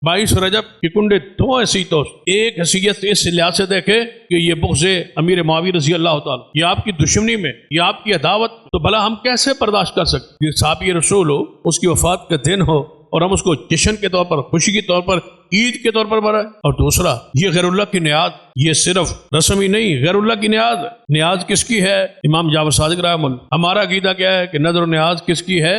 22 रजब के कुंडे दो हैसियतों, एक हैसियत इस लिहाज से देखे कि ये बुग़्ज़ अमीर मुआविया रज़ी अल्लाह ताला, ये आपकी दुश्मनी में, ये आपकी अदावत, तो भला हम कैसे बर्दाश्त कर सकते? ये साहबी रसूल हो, उसकी वफात का दिन हो और हम उसको जश्न के तौर पर, खुशी के तौर पर, ईद के तौर पर मनाएं। और दूसरा, ये गैरुल्लाह की नियाद, ये सिर्फ रस्म ही नहीं, गैरुल्लाह की नियाद। नियाज किसकी है? इमाम जाफर सादिक रहमतुल्लाह। हमारा अकीदा क्या है कि नजर नियाज किसकी है?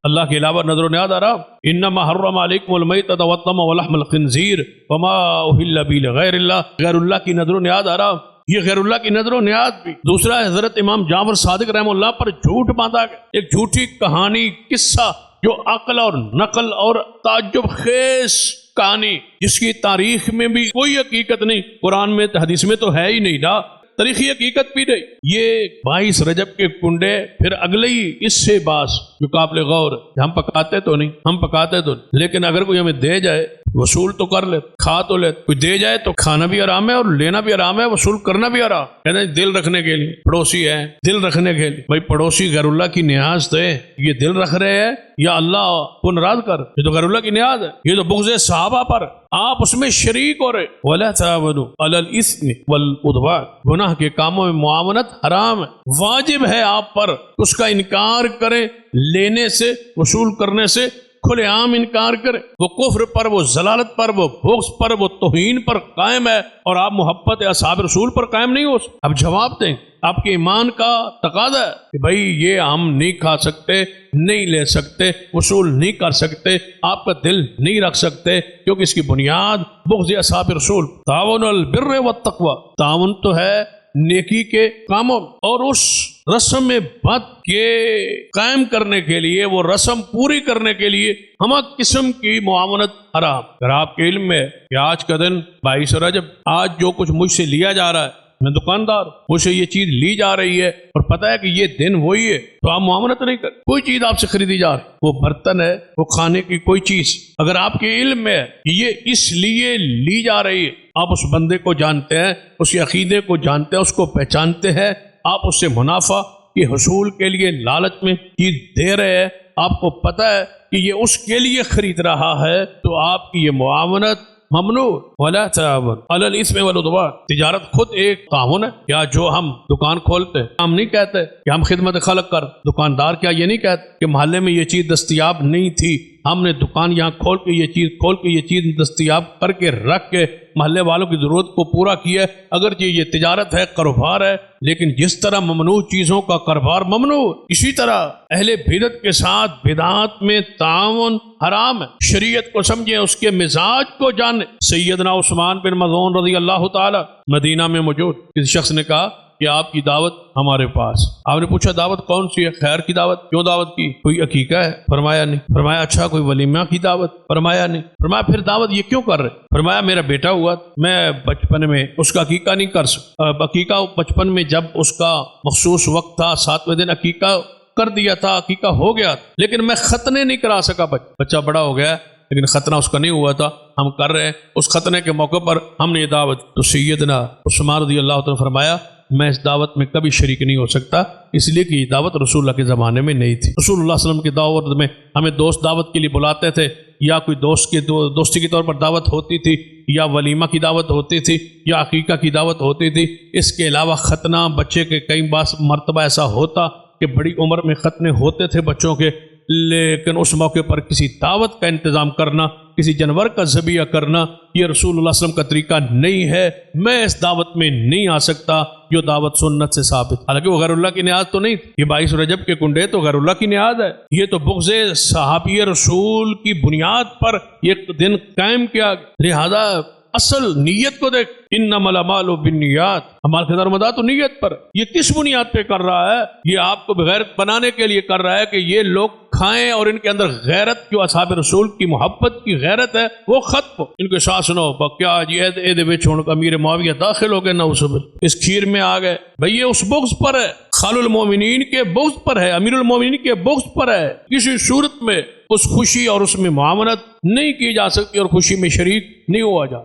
अल्लाह के अलावा नजर नियाज हराम। इन्नमा हर्रम अलैकुमुल मैतत वद्दम वलहमुल खिंजीर वमा उहिल्ला बिही लिगैरिल्लाह। गैरुल्लाह की नजर नियाज हराम। ये गैरुल्लाह की नजर नियाज भी। दूसरा, हजरत इमाम जाफर सादिक रहमतुल्लाह पर झूठ बांधा गया, एक झूठी कहानी, किस्सा जो अक्ल और नकल और ताज्जुब खेस कहानी, जिसकी तारीख में भी कोई हकीकत नहीं, कुरान में हदीस में तो है ही नहीं ना, तारीखी हकीकत भी नहीं। ये 22 रजब के कुंडे, फिर अगले ही इससे बास जो काबिल गौर, हम पकाते तो नहीं, हम पकाते तो नहीं, लेकिन अगर कोई हमें दे जाए, वसूल तो कर ले, खा तो ले। कोई दे जाए तो खाना भी आराम है और लेना भी आराम है, वसूल करना भी आराम। कहते हैं दिल रखने के लिए, पड़ोसी है दिल रखने के लिए। भाई पड़ोसी गैरुल्लाह की नियाज दे, ये दिल रख रहे हैं या अल्लाह को नाराज कर? ये तो गैरुल्लाह की नियाज है, ये तो बुग़्ज़ सहाबा पर आप उसमें शरीक हो रहे। वला तावनु अलल इस्मि वल उद्वान, गुनाह के कामों में मुआवनत हराम है। वाजिब है आप पर उसका इनकार करें, लेने से, वसूल करने से खुलेआम इनकार करे। वो कुफ्र पर, वो जलालत पर, वो बुग़्ज़ पर, वो तौहीन पर कायम है और आप मोहब्बत असहाब रसूल पर कायम नहीं हो। अब जवाब दें, आपके ईमान का तकादा है कि भाई ये हम नहीं खा सकते, नहीं ले सकते, वसूल नहीं कर सकते, आपका दिल नहीं रख सकते, क्योंकि इसकी बुनियाद बुग़्ज़ असहाब रसूल। तावनुल बिर्र व तक़वा, तावन तो है नेकी के कामों, और उस रस्म में बद के कायम करने के लिए, वो रस्म पूरी करने के लिए हम किस्म की मुआवनत हराम। अगर आपके इल्म में कि आज का दिन 22 रजब, आज जो कुछ मुझसे लिया जा रहा है, मैं दुकानदार, मुझसे ये चीज ली जा रही है और पता है कि ये दिन वही है, तो आप मुआवनत नहीं कर। कोई चीज आपसे खरीदी जा रही, वो बर्तन है, वो खाने की कोई चीज, अगर आपके इल्म में है कि ये इसलिए ली जा रही है, आप उस बंदे को जानते हैं, उसके अकीदे को जानते हैं, उसको पहचानते हैं, आप उससे मुनाफा के हुसूल के लिए लालच में चीज दे रहे हैं, आपको पता है कि ये उसके लिए खरीद रहा है, तो आपकी ये मुआवनत ममनू। वला तावन अलल इस्मि वल उद्वान, तिजारत खुद एक ताउन है। या जो हम दुकान खोलते, हम नहीं कहते कि हम खिदमत खलक कर, दुकानदार क्या ये नहीं कहते कि मोहल्ले में ये चीज दस्तयाब नहीं थी, हमने दुकान यहाँ खोल के ये चीज दस्तयाब करके रख के मोहल्ले वालों की जरूरत को पूरा किया। अगर ये तिजारत है, कारोबार है, लेकिन जिस तरह ममनू चीजों का कारोबार ममनू, इसी तरह अहले बिदअत के साथ बिदअत में ताउन हराम है। शरीयत को समझे, उसके मिजाज को जाने। सैयदना उस्मान बिन मज़ऊन रज़ी अल्लाह ताला मदीना में मौजूद, किसी शख्स ने कहा कि आपकी दावत हमारे पास। आपने पूछा दावत कौन सी है? खैर की दावत। क्यों दावत की? कोई अकीका है? फरमाया नहीं। फरमाया अच्छा कोई वलीमा की दावत? फरमाया नहीं। फरमाया फिर दावत ये क्यों कर रहे? फरमाया मेरा बेटा हुआ, मैं बचपन में उसका अकीका नहीं कर सकता। अकीका बचपन में जब उसका मखसूस वक्त था, 7वें दिन अकीका कर दिया था, अकीका हो गया, लेकिन मैं खतने नहीं करा सका। बच्चा बड़ा हो गया लेकिन खतना उसका नहीं हुआ था, हम कर रहे हैं। उस खतने के मौके पर हमने ये दावत, तो सैयदना उस्मान रज़ी अल्लाह तआला फरमाया मैं इस दावत में कभी शरीक नहीं हो सकता, इसलिए कि ये दावत रसूलुल्लाह के ज़माने में नहीं थी। रसूलुल्लाह सल्लल्लाहु अलैहि वसल्लम की दावत में हमें दोस्त दावत के लिए बुलाते थे, या कोई दोस्ती के तौर पर दावत होती थी, या वलीमा की दावत होती थी, या अकीका की दावत होती थी। इसके अलावा खतना बच्चे के कई बार मरतबा ऐसा होता कि बड़ी उम्र में खतने होते थे बच्चों के, लेकिन उस मौके पर किसी दावत का इंतज़ाम करना, किसी जानवर का ज़बिया करना, ये रसूलुल्लाह सल्लल्लाहु अलैहि वसल्लम का तरीका नहीं है। मैं इस दावत में नहीं आ सकता जो दावत सुन्नत से साबित। हालांकि वो गैरुल्लाह की नियाज तो नहीं, ये 22 रजब के कुंडे तो गैरुल्लाह की नियाज है। ये तो बुग़्ज़े सहाबी रसूल की बुनियाद पर एक दिन कायम किया। लिहाजा असल नीयत को देख, इन्नमल अमालु बिन्नियात, अमाल का दरमदार तो नीयत पर। ये किस बुनियाद पे कर रहा है? ये आपको गैरत बनाने के लिए कर रहा है कि ये लोग खाएं और इनके अंदर गैरत, जो असहाब रसूल की मोहब्बत की गैरत है, वो खत्म। इनके साथ सुनो क्या अमीर मुआविया दाखिल हो गए ना इस खीर में आ गए। भाई ये उस बुग़्ज़ पर है, खालुल मोमिनीन के बुग़्ज़ पर है, अमीरुल मोमिनीन के बुग़्ज़ पर है। किसी सूरत में उस खुशी और उसमें मुआवनत नहीं की जा सकती और खुशी में शरीक नहीं हुआ जा।